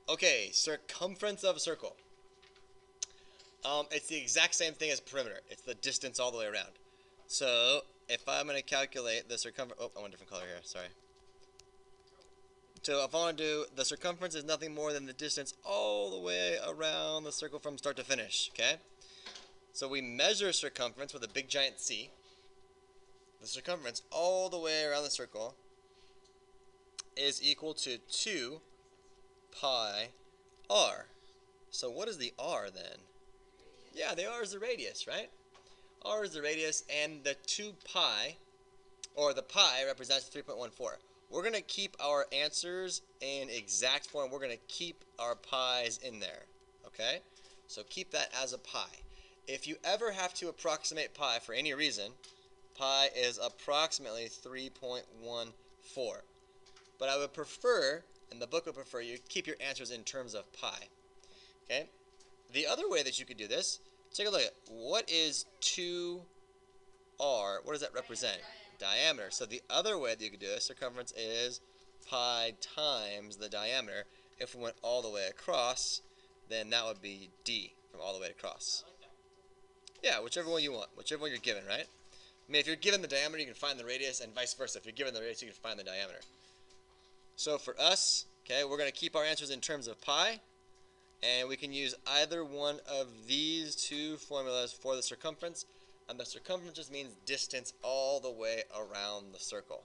Okay, circumference of a circle. It's the exact same thing as perimeter. It's the distance all the way around. So if I'm going to calculate the circumference, oh, I want a different color here. Sorry. So if I want to do the circumference is nothing more than the distance all the way around the circle from start to finish. Okay. So we measure circumference with a big giant C. The circumference all the way around the circle is equal to 2 pi r. So what is the r then? Yeah, the r is the radius, right? R is the radius, and the 2 pi, or the pi, represents 3.14. We're going to keep our answers in exact form. We're going to keep our pi's in there, okay? So keep that as a pi. If you ever have to approximate pi for any reason, pi is approximately 3.14. But I would prefer, and the book would prefer, you keep your answers in terms of pi, okay? The other way that you could do this, take a look at what is 2r, what does that represent? Diameter. So the other way that you could do it, circumference is pi times the diameter. If we went all the way across, then that would be d from all the way across. Yeah, whichever one you want, whichever one you're given, right? I mean, if you're given the diameter, you can find the radius, and vice versa. If you're given the radius, you can find the diameter. So for us, okay, we're going to keep our answers in terms of pi, and we can use either one of these two formulas for the circumference. And the circumference just means distance all the way around the circle.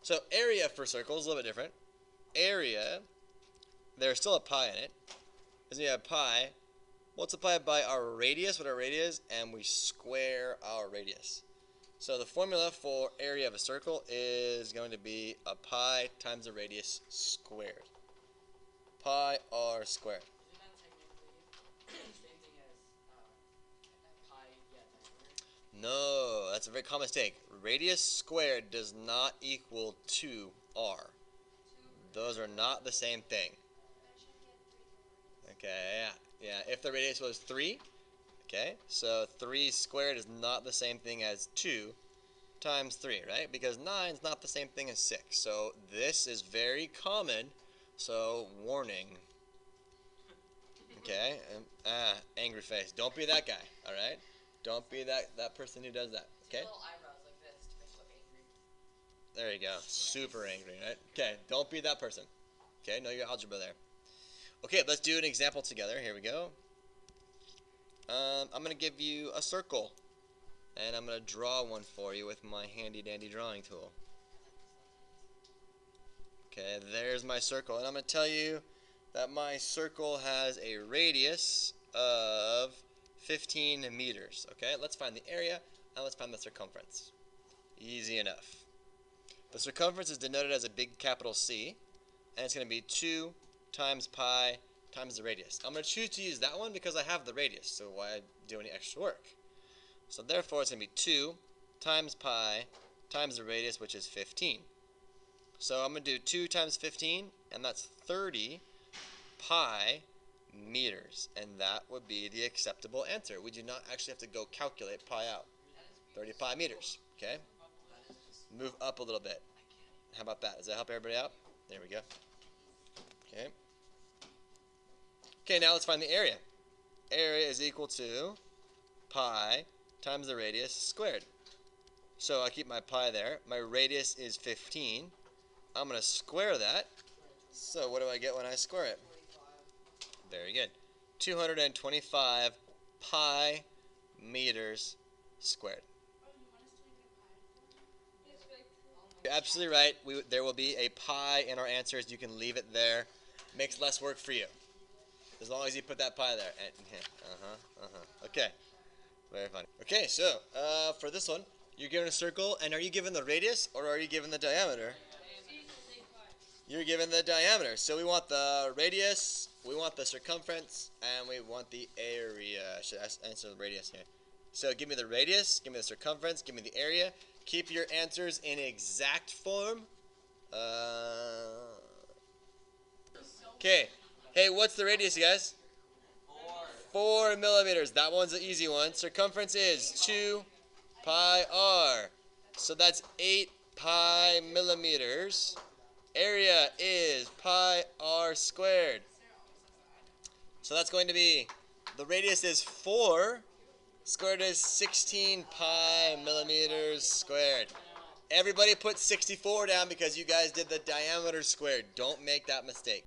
So area for circles is a little bit different. Area, there's still a pi in it. Because we have pi multiplied by our radius, what our radius, and we square our radius. So the formula for area of a circle is going to be a pi times the radius squared. Pi r squared. No, that's a very common mistake. Radius squared does not equal 2r. Those are not the same thing. Okay, yeah. If the radius was 3, okay, so 3 squared is not the same thing as 2 times 3, right? Because 9 is not the same thing as 6. So this is very common, so warning. Okay, angry face. Don't be that guy, all right? Don't be that person who does that, okay? Little eyebrows like this to make you look angry. There you go. Super angry, right? Okay, don't be that person. Okay, know your algebra there. Okay, let's do an example together. Here we go. I'm going to give you a circle, and I'm going to draw one for you with my handy-dandy drawing tool. Okay, there's my circle, and I'm going to tell you that my circle has a radius of 15 meters. Okay, let's find the area and let's find the circumference. Easy enough. The circumference is denoted as a big capital C, and it's going to be 2 times pi times the radius. I'm going to choose to use that one because I have the radius, so why do any extra work? So therefore it's going to be 2 times pi times the radius, which is 15. So I'm going to do 2 times 15, and that's 30 pi meters, and that would be the acceptable answer. We do not actually have to go calculate pi out. 30 pi meters, okay? Move up a little bit. How about that? Does that help everybody out? There we go. Okay. Okay, now let's find the area. Area is equal to pi times the radius squared. So I keep my pi there. My radius is 15. I'm going to square that. So what do I get when I square it? Very good. 225 pi meters squared. You're absolutely right. There will be a pi in our answers. You can leave it there. Makes less work for you. As long as you put that pi there. Okay. Very funny. Okay, so for this one, you're given a circle, and are you given the radius or are you given the diameter? You're given the diameter. So we want the radius, we want the circumference, and we want the area. I should answer the radius here. So give me the radius, give me the circumference, give me the area. Keep your answers in exact form. Okay. Hey, what's the radius, you guys? 4 millimeters. That one's an easy one. Circumference is 2 pi r. So that's 8 pi millimeters. Area is pi r squared. So that's going to be, the radius is 4, square root is 16 pi millimeters squared. Everybody put 64 down because you guys did the diameter squared. Don't make that mistake.